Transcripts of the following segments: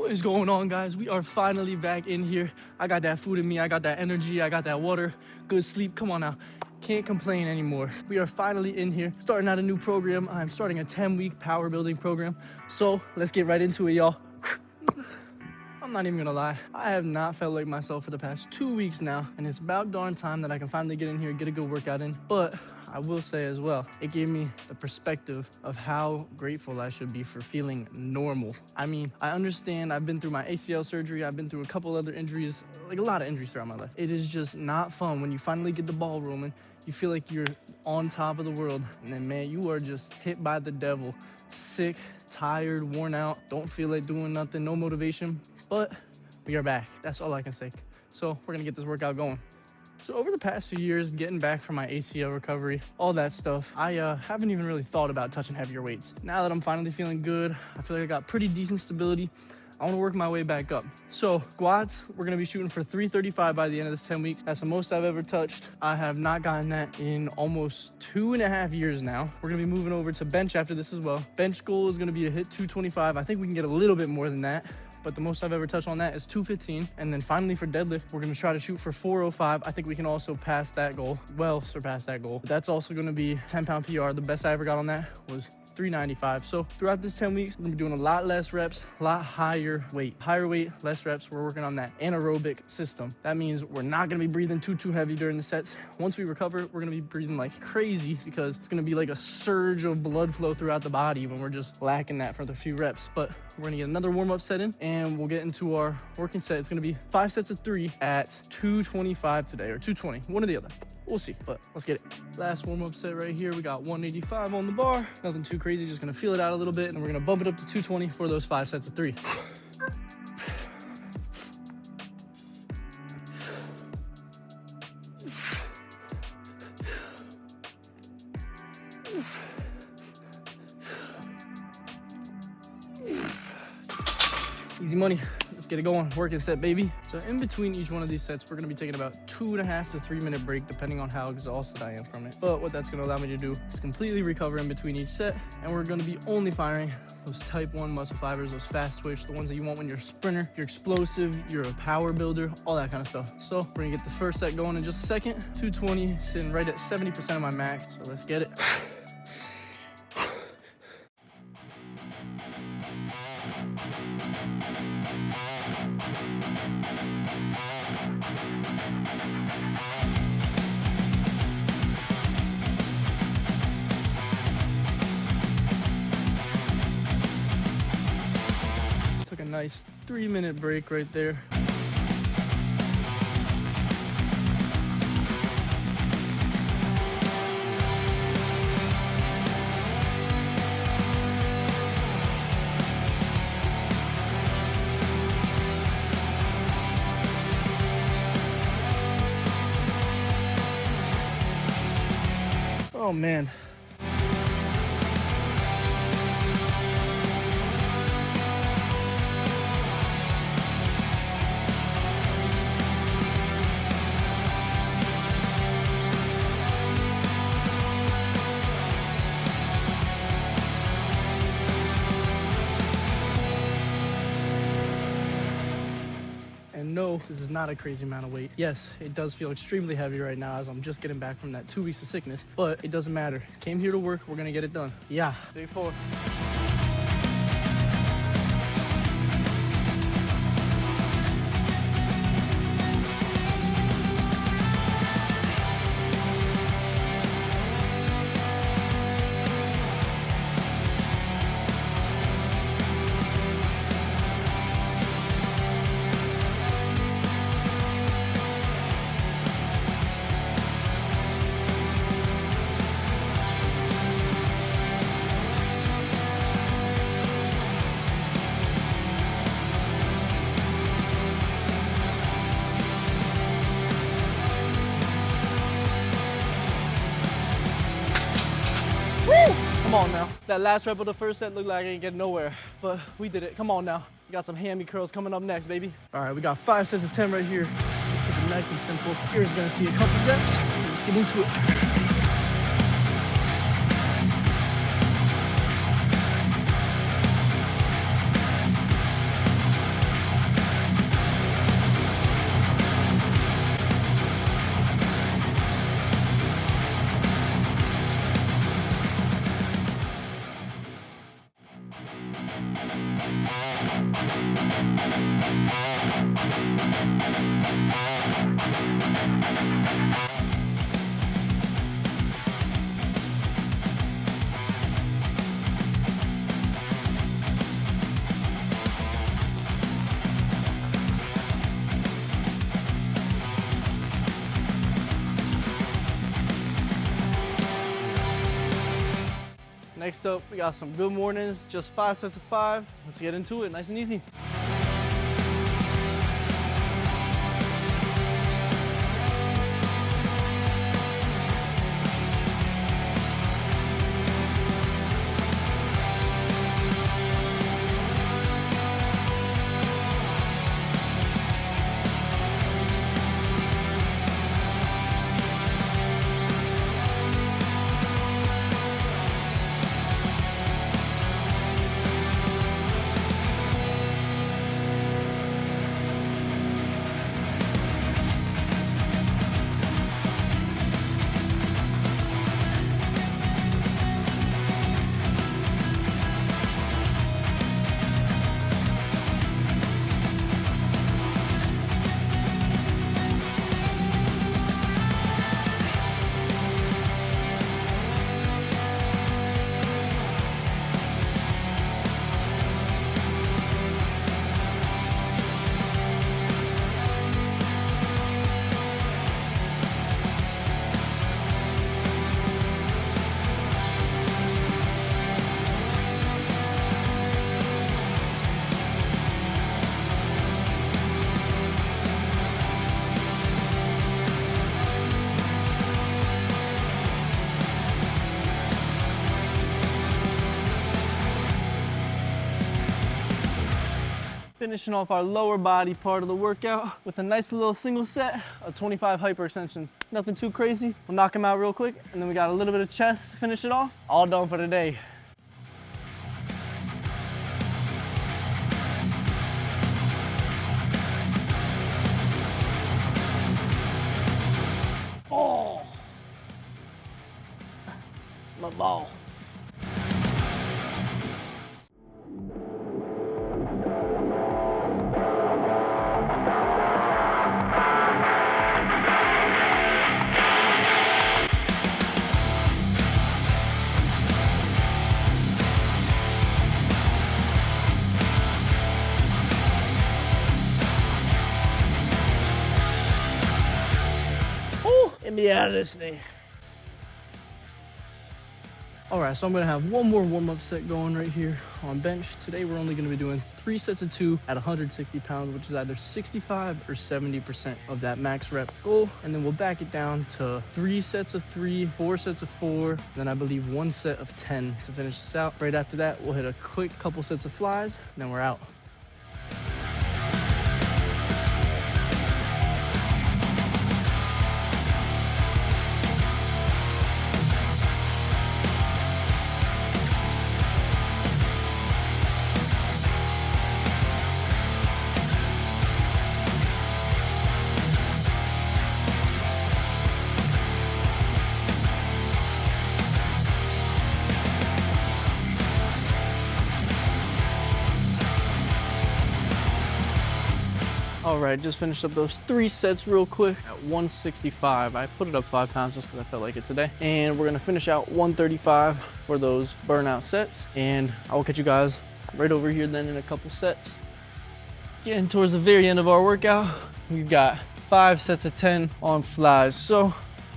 What is going on, guys? We are finally back in here. I got that food in me, I got that energy, I got that water, good sleep. Come on now, can't complain anymore. We are finally in here, starting out a new program. I'm starting a 10-week power building program. So let's get right into it, y'all. I'm not even gonna lie, I have not felt like myself for the past 2 weeks now, and it's about darn time that I can finally get in here, get a good workout in. But I will say as well, it gave me the perspective of how grateful I should be for feeling normal. I mean, I understand I've been through my ACL surgery, I've been through a couple other injuries, like a lot of injuries throughout my life. It is just not fun when you finally get the ball rolling. You feel like you're on top of the world, and then man, you are just hit by the devil. Sick, tired, worn out, don't feel like doing nothing, no motivation, but we are back. That's all I can say. So we're gonna get this workout going. So over the past few years, getting back from my ACL recovery, all that stuff, I haven't even really thought about touching heavier weights. Now that I'm finally feeling good, I feel like I got pretty decent stability. I want to work my way back up. So squats, we're going to be shooting for 335 by the end of this 10 weeks. That's the most I've ever touched. I have not gotten that in almost 2.5 years now. We're going to be moving over to bench after this as well. Bench goal is going to be to hit 225. I think we can get a little bit more than that, but the most I've ever touched on that is 215. And then finally for deadlift, we're gonna try to shoot for 405. I think we can also pass that goal, well surpass that goal. But that's also gonna be 10-pound PR. The best I ever got on that was 395. So throughout this 10 weeks, we're gonna be doing a lot less reps, a lot higher weight, less reps. We're working on that anaerobic system. That means we're not gonna be breathing too heavy during the sets. Once we recover, we're gonna be breathing like crazy because it's gonna be like a surge of blood flow throughout the body when we're just lacking that for the few reps. But we're gonna get another warm-up set in and we'll get into our working set. It's gonna be 5 sets of 3 at 225 today, or 220, one or the other. We'll see, but let's get it. Last warm-up set right here. We got 185 on the bar. Nothing too crazy, just gonna feel it out a little bit, and then we're gonna bump it up to 220 for those 5 sets of 3. Easy money. Let's get it going. Working set, baby. So in between each one of these sets, we're gonna be taking about 2.5 to 3 minute break, depending on how exhausted I am from it. But what that's gonna allow me to do is completely recover in between each set, and we're gonna be only firing those type 1 muscle fibers, those fast twitch, the ones that you want when you're a sprinter, you're explosive, you're a power builder, all that kind of stuff. So we're gonna get the first set going in just a second. 220, sitting right at 70% of my max. So let's get it. Took a nice 3-minute break right there. Oh man. And no, this is not a crazy amount of weight. Yes, it does feel extremely heavy right now as I'm just getting back from that 2 weeks of sickness, but it doesn't matter. Came here to work, we're gonna get it done. Yeah, day 4. Come on now. That last rep of the first set looked like I ain't getting nowhere, but we did it. Come on now. We got some hammy curls coming up next, baby. All right, we got 5 sets of 10 right here. Keep it nice and simple. You're just gonna see a couple reps. Let's get into it. Next up, we got some good mornings, just 5 sets of 5. Let's get into it, nice and easy. Finishing off our lower body part of the workout with a nice little single set of 25 hyper extensions. Nothing too crazy. We'll knock them out real quick, and then we got a little bit of chest to finish it off. All done for today. Oh, my ball. Get me out of this thing. All right, so I'm gonna have one more warm-up set going right here on bench. Today, we're only gonna be doing 3 sets of 2 at 160 pounds, which is either 65 or 70% of that max rep goal. And then we'll back it down to 3 sets of 3, 4 sets of 4, then I believe 1 set of 10 to finish this out. Right after that, we'll hit a quick couple sets of flies, and then we're out. All right, just finished up those 3 sets real quick at 165. I put it up 5 pounds just because I felt like it today. And we're gonna finish out 135 for those burnout sets. And I will catch you guys right over here then in a couple sets. Getting towards the very end of our workout, we've got 5 sets of 10 on flies. So I'm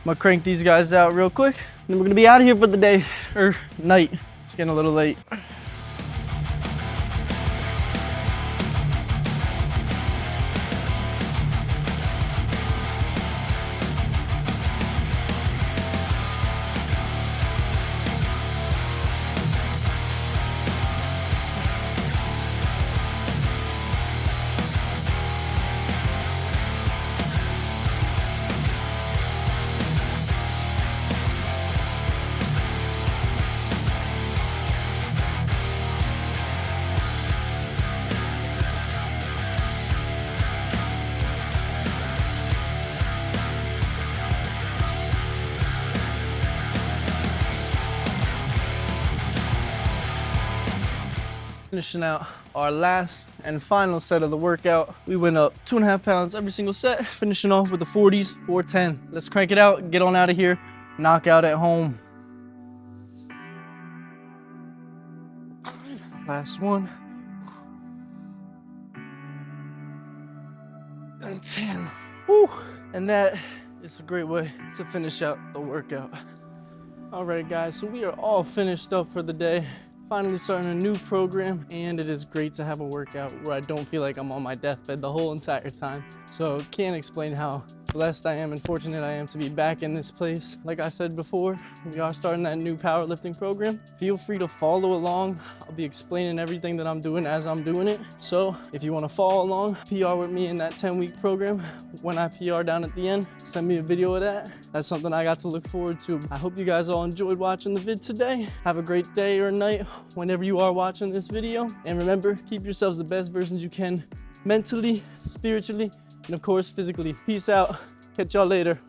gonna crank these guys out real quick. And we're gonna be out of here for the day, or night. It's getting a little late. Finishing out our last and final set of the workout. We went up 2.5 pounds every single set, finishing off with the 40s, 410. Let's crank it out, get on out of here, knock out at home. Last one. And 10. Woo! And that is a great way to finish out the workout. All right, guys, so we are all finished up for the day. Finally starting a new program, and it is great to have a workout where I don't feel like I'm on my deathbed the whole entire time. So can't explain how blessed I am and fortunate I am to be back in this place. Like I said before, we are starting that new powerlifting program. Feel free to follow along. I'll be explaining everything that I'm doing as I'm doing it. So if you want to follow along, PR with me in that 10-week program. When I PR down at the end, send me a video of that. That's something I got to look forward to. I hope you guys all enjoyed watching the vid today. Have a great day or night whenever you are watching this video. And remember, keep yourselves the best versions you can, mentally, spiritually, and of course, physically. Peace out. Catch y'all later.